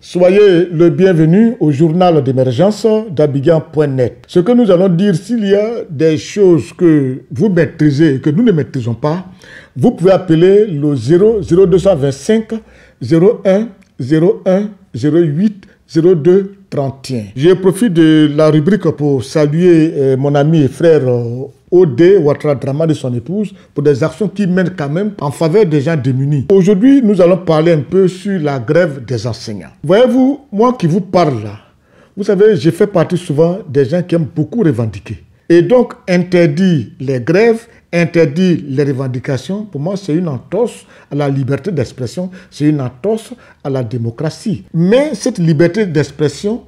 Soyez le bienvenu au journal d'émergence d'Abidjan.net. Ce que nous allons dire, s'il y a des choses que vous maîtrisez et que nous ne maîtrisons pas, vous pouvez appeler le 0225 01 01 08 02 31. Je profite de la rubrique pour saluer mon ami et frère Odé Ouattara Drama de son épouse pour des actions qui mènent quand même en faveur des gens démunis. Aujourd'hui, nous allons parler un peu sur la grève des enseignants. Voyez-vous, moi qui vous parle là, vous savez, j'ai fait partie souvent des gens qui aiment beaucoup revendiquer. Et donc, interdire les grèves, interdire les revendications, pour moi, c'est une entorse à la liberté d'expression, c'est une entorse à la démocratie. Mais cette liberté d'expression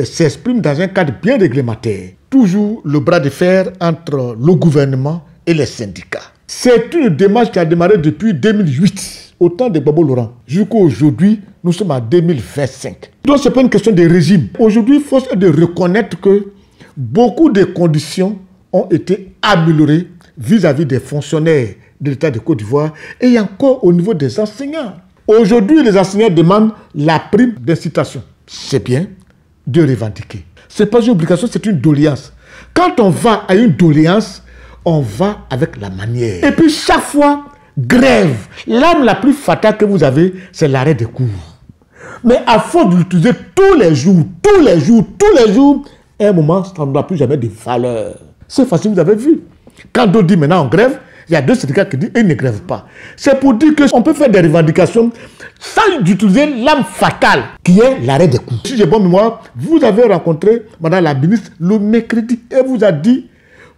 s'exprime dans un cadre bien réglementaire. Toujours le bras de fer entre le gouvernement et les syndicats. C'est une démarche qui a démarré depuis 2008, au temps de Gbagbo Laurent. Jusqu'à aujourd'hui, nous sommes en 2025. Donc, ce n'est pas une question de régime. Aujourd'hui, il faut de reconnaître que beaucoup de conditions ont été améliorées vis-à-vis des fonctionnaires de l'État de Côte d'Ivoire et encore au niveau des enseignants. Aujourd'hui, les enseignants demandent la prime d'incitation. C'est bien de revendiquer. Ce n'est pas une obligation, c'est une doléance. Quand on va à une doléance, on va avec la manière. Et puis chaque fois, grève. L'arme la plus fatale que vous avez, c'est l'arrêt des cours. Mais à force de l'utiliser tous les jours, à un moment, ça n'aura plus jamais de valeur. C'est facile, vous avez vu. Quand on dit maintenant on grève, il y a deux syndicats qui disent ils ne grèvent pas. C'est pour dire qu'on peut faire des revendications sans utiliser l'arme fatale qui est l'arrêt des cours. Si j'ai bonne mémoire, vous avez rencontré madame la ministre le mercredi et vous a dit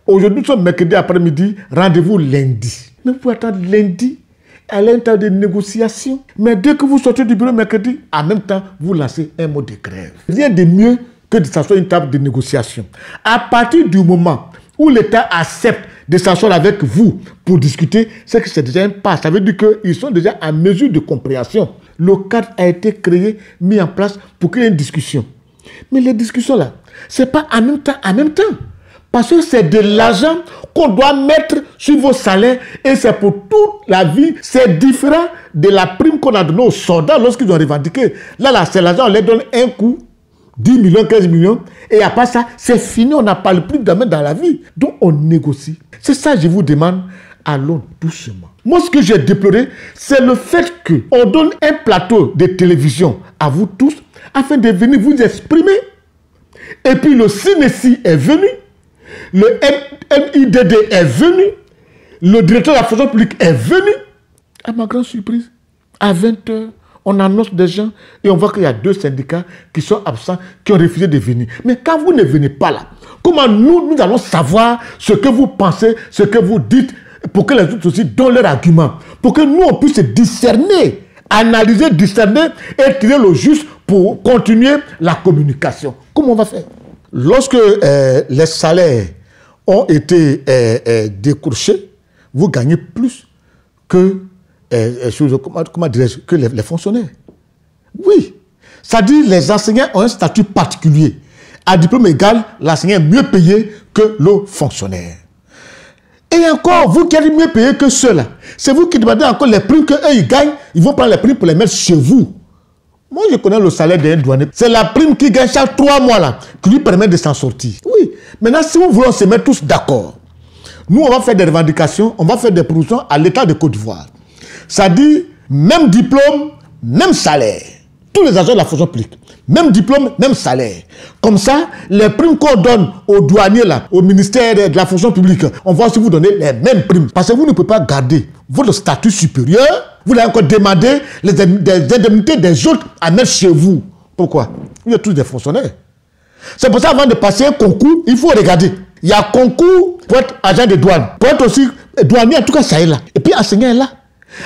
aujourd'hui, nous sommes mercredi après-midi, rendez-vous lundi. Mais vous pouvez attendre lundi à l'intérieur des négociations. Mais dès que vous sortez du bureau mercredi, en même temps, vous lancez un mot de grève. Rien de mieux que de s'asseoir à une table de négociation. À partir du moment où l'État accepte de s'asseoir avec vous pour discuter, c'est que c'est déjà un pas. Ça veut dire qu'ils sont déjà en mesure de compréhension. Le cadre a été créé, mis en place pour qu'il y ait une discussion. Mais les discussions là, ce n'est pas en même temps. Parce que c'est de l'argent qu'on doit mettre sur vos salaires et c'est pour toute la vie. C'est différent de la prime qu'on a donnée aux soldats lorsqu'ils ont revendiqué. Là, c'est l'argent, on leur donne un coup. 10 millions, 15 millions, et à part ça, c'est fini, on n'a pas le plus d'amen dans la vie. Donc on négocie. C'est ça, je vous demande, allons doucement. Moi, ce que j'ai déploré, c'est le fait qu'on donne un plateau de télévision à vous tous, afin de venir vous exprimer. Et puis le CNESI est venu, le MIDD est venu, le directeur de la fonction publique est venu. À ma grande surprise, à 20h, on annonce des gens et on voit qu'il y a deux syndicats qui sont absents, qui ont refusé de venir. Mais quand vous ne venez pas là, comment nous allons savoir ce que vous pensez, ce que vous dites, pour que les autres aussi donnent leurs arguments, pour que nous, on puisse discerner, analyser, discerner et tirer le juste pour continuer la communication. Comment on va faire? Lorsque les salaires ont été décrochés, vous gagnez plus que comment dirais-je, que les fonctionnaires. Oui. Ça dit les enseignants ont un statut particulier. À diplôme égal, l'enseignant est mieux payé que le fonctionnaire. Et encore, vous qui êtes mieux payé que ceux-là, c'est vous qui demandez encore les primes qu'eux ils gagnent, ils vont prendre les primes pour les mettre chez vous. Moi, je connais le salaire d'un douanier. C'est la prime qu'il gagne chaque 3 mois là, qui lui permet de s'en sortir. Oui. Maintenant, si vous voulez se mettre tous d'accord, nous, on va faire des revendications, on va faire des propositions à l'État de Côte d'Ivoire. Ça dit, même diplôme, même salaire. Tous les agents de la fonction publique, même diplôme, même salaire. Comme ça, les primes qu'on donne aux douaniers, là, au ministère de la fonction publique, on va aussi vous donner les mêmes primes. Parce que vous ne pouvez pas garder votre statut supérieur. Vous allez encore demander des indemnités des autres à mettre chez vous. Pourquoi? Vous êtes tous des fonctionnaires. C'est pour ça, avant de passer un concours, il faut regarder. Il y a un concours pour être agent de douane, pour être aussi douanier, en tout cas, ça est là. Et puis, enseignant est là.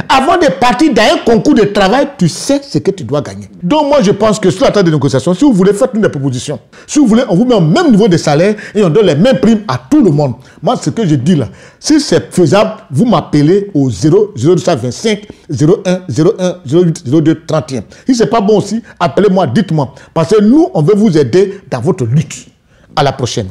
Avant de partir dans un concours de travail, tu sais ce que tu dois gagner. Donc moi, je pense que sur la table de négociation, si vous voulez, faites une des propositions. Si vous voulez, on vous met au même niveau de salaire et on donne les mêmes primes à tout le monde. Moi, ce que je dis là, si c'est faisable, vous m'appelez au 0225 01 01 08 02 31. Si ce n'est pas bon aussi, appelez-moi, dites-moi. Parce que nous, on veut vous aider dans votre lutte. À la prochaine.